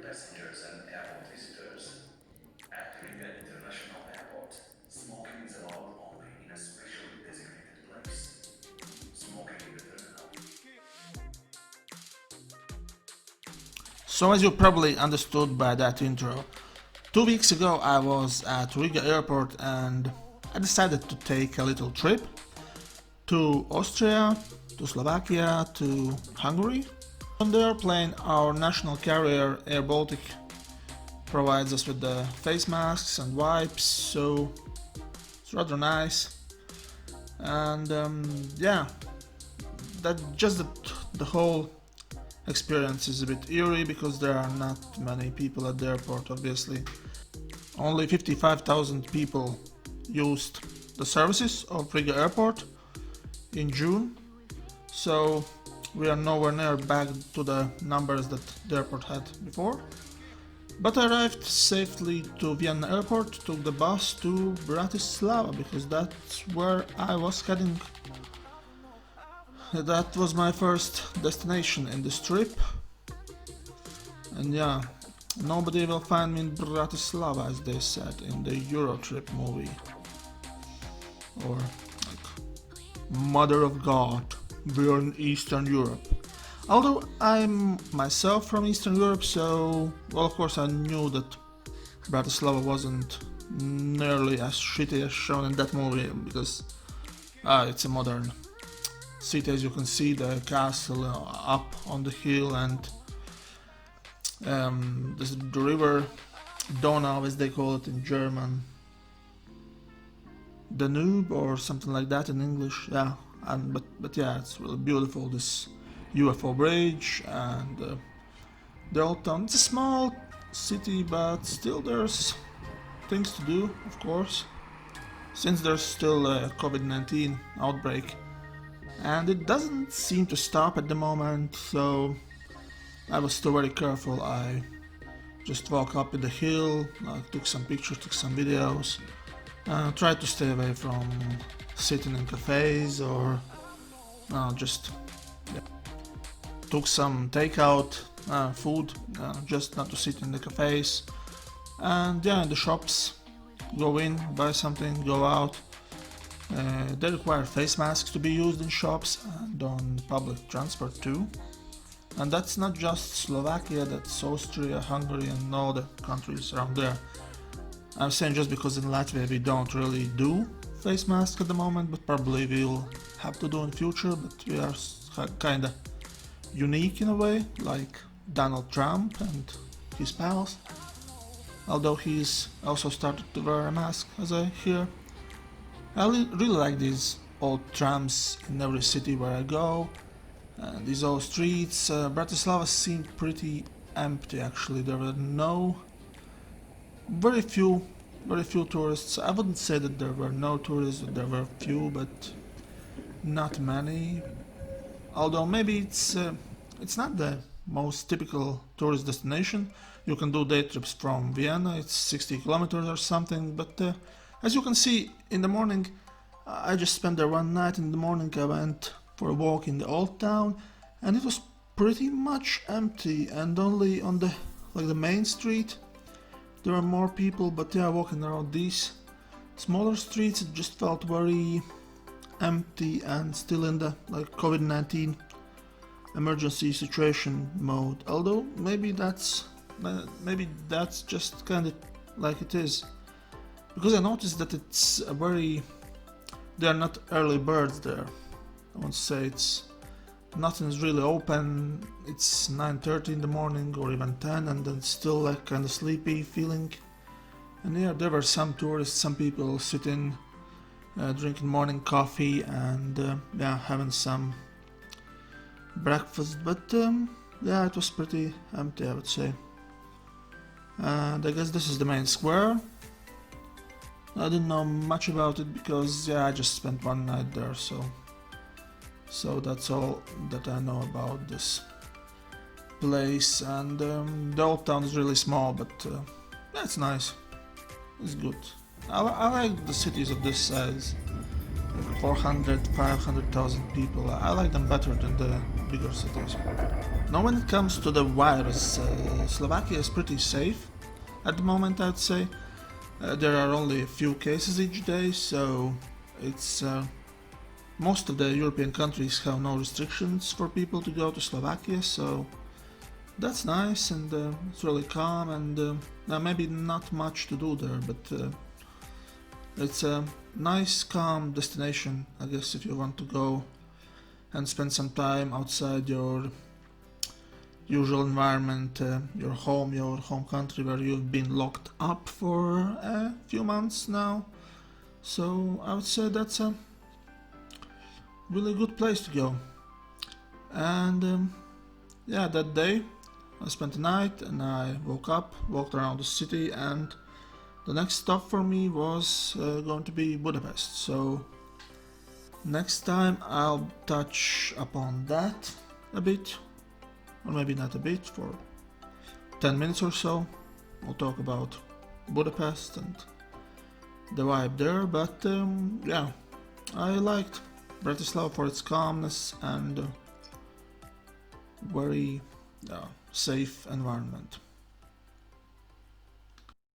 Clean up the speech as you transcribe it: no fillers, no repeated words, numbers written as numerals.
passengers and airport visitors. At Riga International Airport, smoking is allowed only in a specially designated place. Smoking in the terminal. So as you probably understood by that intro, 2 weeks ago I was at Riga airport and I decided to take a little trip to Austria, to Slovakia, to Hungary. On the airplane, our national carrier Air Baltic provides us with the face masks and wipes, so it's rather nice. And yeah, the whole experience is a bit eerie because there are not many people at the airport, obviously. Only 55,000 people used the services of Riga airport in June, so we are nowhere near back to the numbers that the airport had before. But I arrived safely to Vienna airport, took the bus to Bratislava because that's where I was heading. That was my first destination in this trip. And yeah, nobody will find me in Bratislava, as they said in the Eurotrip movie. Or like, Mother of God, we're in Eastern Europe. Although I'm myself from Eastern Europe, so, well, of course I knew that Bratislava wasn't nearly as shitty as shown in that movie, because it's a modern city, as you can see, the castle up on the hill, and the river Donau, as they call it in German, Danube or something like that in English, yeah. But yeah, it's really beautiful, this UFO bridge and the old town. It's a small city, but still there's things to do, of course, since there's still a COVID-19 outbreak. And it doesn't seem to stop at the moment, so I was still very careful. I just walked up the hill, took some pictures, took some videos, tried to stay away from sitting in cafes or just took some takeout food, just not to sit in the cafes. And yeah, in the shops, go in, buy something, go out. They require face masks to be used in shops and on public transport too. And that's not just Slovakia, that's Austria, Hungary and all the countries around there. I'm saying just because in Latvia we don't really do face masks at the moment, but probably we'll have to do in future, but we are kinda unique in a way, like Donald Trump and his pals. Although he's also started to wear a mask, as I hear. I really like these old trams in every city where I go, and these old streets. Bratislava seemed pretty empty actually. There were very few tourists. I wouldn't say that there were no tourists, there were few, but not many. Although maybe it's not the most typical tourist destination. You can do day trips from Vienna, it's 60 kilometers or something, but as you can see, in the morning, I just spent there one night. In the morning I went for a walk in the old town, and it was pretty much empty, and only on the main street there were more people, but yeah, walking around these smaller streets it just felt very empty and still in the COVID-19 emergency situation mode. Although maybe that's just kind of like it is. Because I noticed that they are not early birds there. I want to say nothing is really open. It's 9:30 in the morning or even 10, and then still kind of sleepy feeling. And yeah, there were some tourists, some people sitting, drinking morning coffee and having some breakfast. But yeah, it was pretty empty, I would say. And I guess this is the main square. I didn't know much about it because I just spent one night there, so that's all that I know about this place. And the old town is really small, but it's nice. It's good. I like the cities of this size. 400, 500,000 people. I like them better than the bigger cities. Now when it comes to the virus, Slovakia is pretty safe at the moment, I'd say. There are only a few cases each day, so it's most of the European countries have no restrictions for people to go to Slovakia, so that's nice, and it's really calm, and maybe not much to do there, but it's a nice, calm destination, I guess, if you want to go and spend some time outside your usual environment, your home country, where you've been locked up for a few months now. So I would say that's a really good place to go. And yeah, that day I spent the night and I woke up, walked around the city, and the next stop for me was going to be Budapest. So next time I'll touch upon that a bit, or maybe not a bit, for 10 minutes or so. We'll talk about Budapest and the vibe there, but yeah, I liked Bratislava for its calmness and very safe environment.